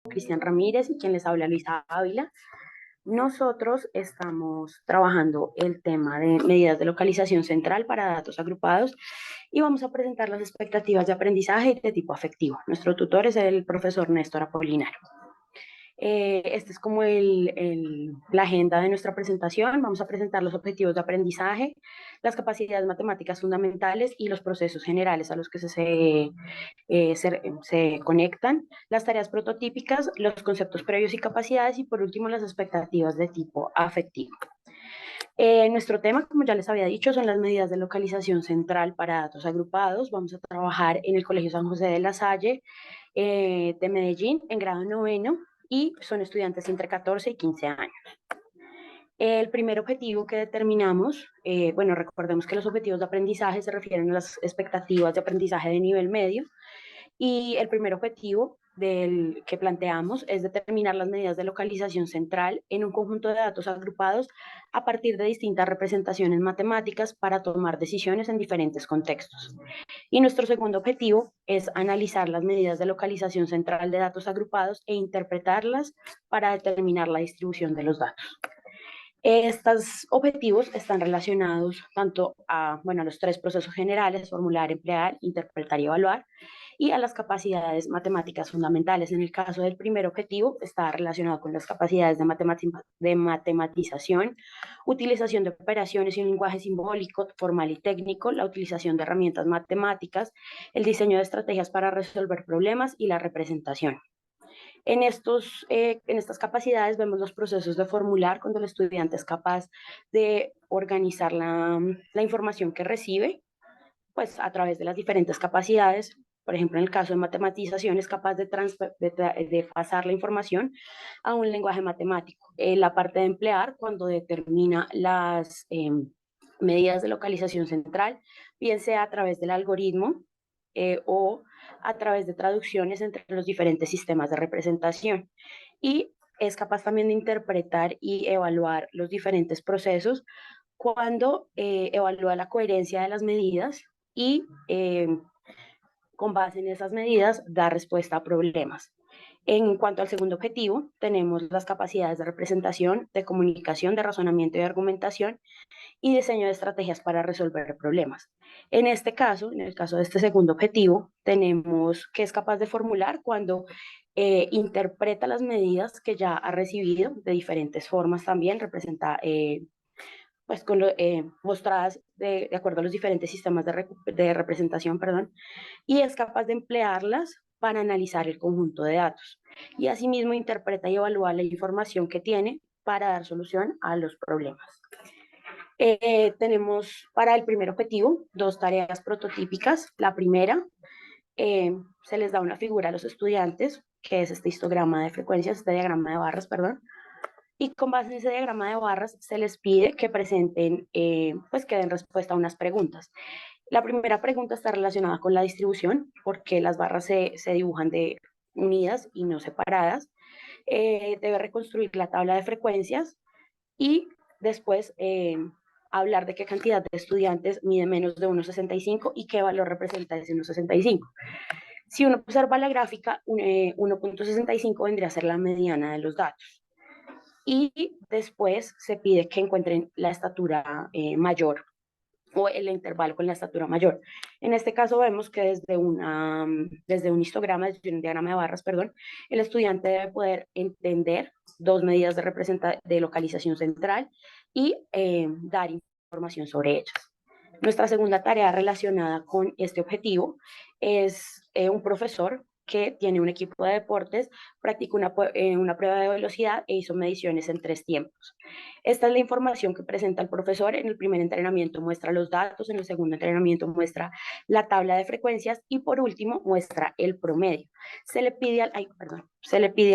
Cristian Ramírez y quien les habla Luisa Ávila. Nosotros estamos trabajando el tema de medidas de localización central para datos agrupados y vamos a presentar las expectativas de aprendizaje de tipo afectivo. Nuestro tutor es el profesor Néstor Apolinar. Este es como la agenda de nuestra presentación. Vamos a presentar los objetivos de aprendizaje, las capacidades matemáticas fundamentales y los procesos generales a los que se conectan, las tareas prototípicas, los conceptos previos y capacidades y por último las expectativas de tipo afectivo. Nuestro tema, como ya les había dicho, son las medidas de localización central para datos agrupados. Vamos a trabajar en el Colegio San José de la Salle de Medellín en grado noveno y son estudiantes entre 14 y 15 años. El primer objetivo que determinamos, bueno, recordemos que los objetivos de aprendizaje se refieren a las expectativas de aprendizaje de nivel medio y el primer objetivo que planteamos es determinar las medidas de localización central en un conjunto de datos agrupados a partir de distintas representaciones matemáticas para tomar decisiones en diferentes contextos. Y nuestro segundo objetivo es analizar las medidas de localización central de datos agrupados e interpretarlas para determinar la distribución de los datos. Estos objetivos están relacionados tanto a los tres procesos generales, formular, emplear, interpretar y evaluar, y a las capacidades matemáticas fundamentales. En el caso del primer objetivo, está relacionado con las capacidades de matematización, utilización de operaciones y un lenguaje simbólico, formal y técnico, la utilización de herramientas matemáticas, el diseño de estrategias para resolver problemas y la representación. En estas capacidades vemos los procesos de formular cuando el estudiante es capaz de organizar la información que recibe, pues a través de las diferentes capacidades. Por ejemplo, en el caso de matematización es capaz de pasar la información a un lenguaje matemático. La parte de emplear, cuando determina las medidas de localización central, bien sea a través del algoritmo o a través de traducciones entre los diferentes sistemas de representación. Y es capaz también de interpretar y evaluar los diferentes procesos cuando evalúa la coherencia de las medidas y con base en esas medidas da respuesta a problemas. En cuanto al segundo objetivo, tenemos las capacidades de representación, de comunicación, de razonamiento y de argumentación y diseño de estrategias para resolver problemas. En este caso, en el caso de este segundo objetivo, tenemos que es capaz de formular cuando interpreta las medidas que ya ha recibido de diferentes formas también, pues mostradas de acuerdo a los diferentes sistemas de representación, perdón, y es capaz de emplearlas para analizar el conjunto de datos. Y asimismo interpreta y evalúa la información que tiene para dar solución a los problemas. Tenemos para el primer objetivo dos tareas prototípicas. La primera, se les da una figura a los estudiantes, que es este histograma de frecuencias, este diagrama de barras, perdón, y con base en ese diagrama de barras se les pide que presenten, pues que den respuesta a unas preguntas. La primera pregunta está relacionada con la distribución, porque las barras se dibujan de unidas y no separadas. Debe reconstruir la tabla de frecuencias y después hablar de qué cantidad de estudiantes mide menos de 1,65 y qué valor representa ese 1,65. Si uno observa la gráfica, 1,65 vendría a ser la mediana de los datos. Y después se pide que encuentren la estatura mayor o el intervalo con la estatura mayor. En este caso vemos que desde un histograma, desde un diagrama de barras, perdón, el estudiante debe poder entender dos medidas de localización central y dar información sobre ellas. Nuestra segunda tarea relacionada con este objetivo es un profesor que tiene un equipo de deportes, practicó una prueba de velocidad e hizo mediciones en 3 tiempos. Esta es la información que presenta el profesor. En el primer entrenamiento muestra los datos, en el segundo entrenamiento muestra la tabla de frecuencias y por último muestra el promedio. Se le pide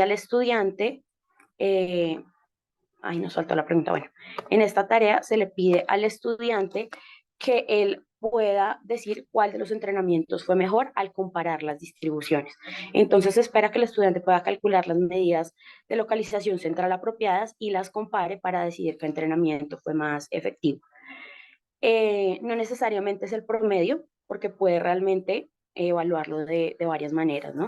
al estudiante, nos faltó la pregunta, bueno, en esta tarea se le pide al estudiante que él pueda decir cuál de los entrenamientos fue mejor al comparar las distribuciones. Entonces se espera que el estudiante pueda calcular las medidas de localización central apropiadas y las compare para decidir qué entrenamiento fue más efectivo. No necesariamente es el promedio, porque puede realmente evaluarlo de varias maneras, ¿no?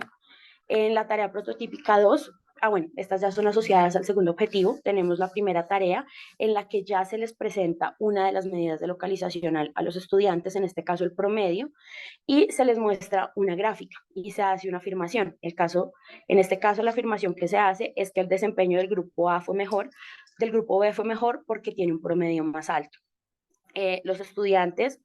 En la tarea prototípica 2, bueno, estas ya son asociadas al segundo objetivo. Tenemos la primera tarea en la que ya se les presenta una de las medidas de localización a los estudiantes, en este caso el promedio, y se les muestra una gráfica y se hace una afirmación. En este caso, la afirmación que se hace es que el desempeño del grupo A fue mejor, del grupo B fue mejor porque tiene un promedio más alto. Los estudiantes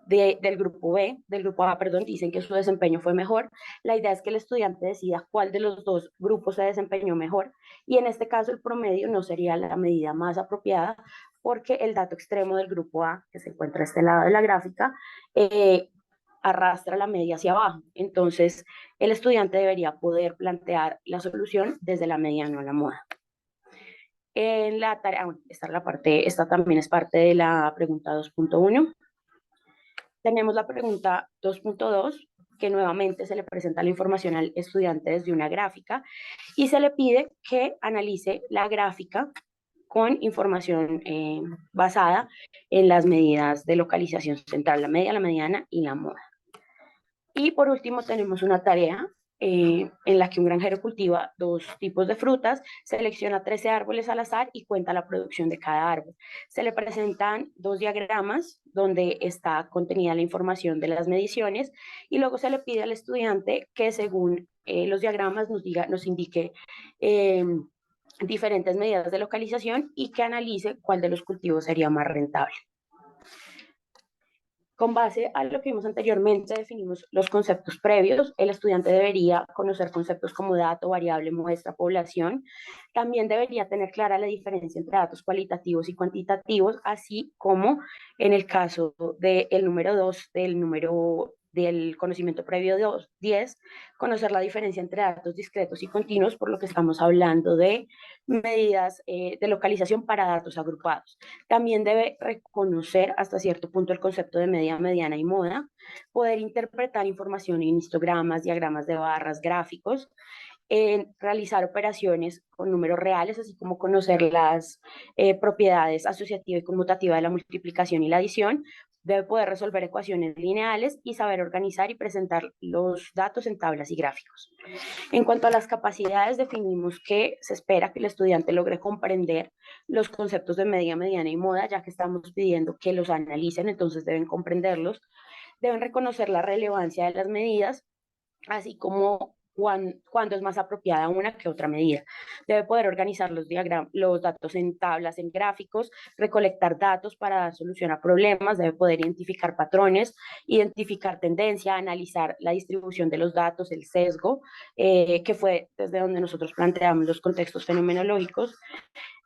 del grupo B, del grupo A, perdón, dicen que su desempeño fue mejor. La idea es que el estudiante decida cuál de los dos grupos se desempeñó mejor, y en este caso el promedio no sería la medida más apropiada porque el dato extremo del grupo A, que se encuentra a este lado de la gráfica, arrastra la media hacia abajo. Entonces, el estudiante debería poder plantear la solución desde la media, no la moda. En la tarea, bueno, esta también es parte de la pregunta 2.1. Tenemos la pregunta 2.2, que nuevamente se le presenta la información al estudiante desde una gráfica y se le pide que analice la gráfica con información basada en las medidas de localización central, la media, la mediana y la moda. Y por último tenemos una tarea en la que un granjero cultiva 2 tipos de frutas, selecciona 13 árboles al azar y cuenta la producción de cada árbol. Se le presentan 2 diagramas donde está contenida la información de las mediciones y luego se le pide al estudiante que según los diagramas nos indique diferentes medidas de localización y que analice cuál de los cultivos sería más rentable. Con base a lo que vimos anteriormente, definimos los conceptos previos. El estudiante debería conocer conceptos como dato, variable, muestra, población. También debería tener clara la diferencia entre datos cualitativos y cuantitativos, así como en el caso del número 2, del conocimiento previo 10, conocer la diferencia entre datos discretos y continuos, por lo que estamos hablando de medidas de localización para datos agrupados. También debe reconocer hasta cierto punto el concepto de media, mediana y moda, poder interpretar información en histogramas, diagramas de barras, gráficos, realizar operaciones con números reales, así como conocer las propiedades asociativa y conmutativa de la multiplicación y la adición. Debe poder resolver ecuaciones lineales y saber organizar y presentar los datos en tablas y gráficos. En cuanto a las capacidades, definimos que se espera que el estudiante logre comprender los conceptos de media, mediana y moda, ya que estamos pidiendo que los analicen, entonces deben comprenderlos, deben reconocer la relevancia de las medidas, así como cuándo es más apropiada una que otra medida. Debe poder organizar los datos en tablas, en gráficos, recolectar datos para dar solución a problemas, debe poder identificar patrones, identificar tendencia, analizar la distribución de los datos, el sesgo, que fue desde donde nosotros planteamos los contextos fenomenológicos.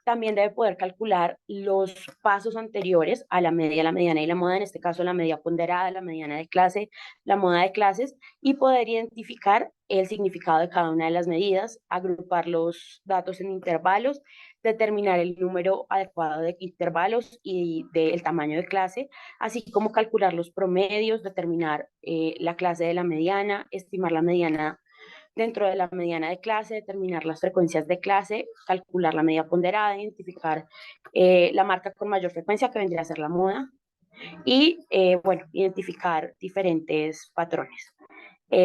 También debe poder calcular los pasos anteriores a la media, la mediana y la moda, en este caso la media ponderada, la mediana de clase, la moda de clases, y poder identificar el significado de cada una de las medidas, agrupar los datos en intervalos, determinar el número adecuado de intervalos y del tamaño de clase, así como calcular los promedios, determinar la clase de la mediana, estimar la mediana dentro de la mediana de clase, determinar las frecuencias de clase, calcular la media ponderada, identificar la marca con mayor frecuencia, que vendría a ser la moda, y, bueno, identificar diferentes patrones.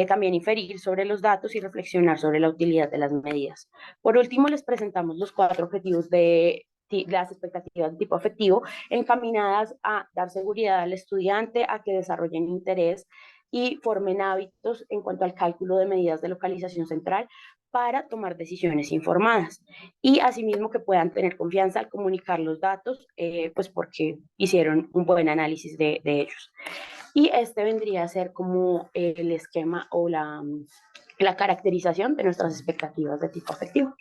También inferir sobre los datos y reflexionar sobre la utilidad de las medidas. Por último, les presentamos los 4 objetivos de las expectativas de tipo afectivo, encaminadas a dar seguridad al estudiante, a que desarrollen interés y formen hábitos en cuanto al cálculo de medidas de localización central para tomar decisiones informadas, y asimismo que puedan tener confianza al comunicar los datos, pues porque hicieron un buen análisis de ellos. Y este vendría a ser como el esquema o la caracterización de nuestras expectativas de tipo afectivo.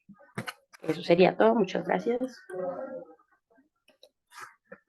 Eso sería todo. Muchas gracias.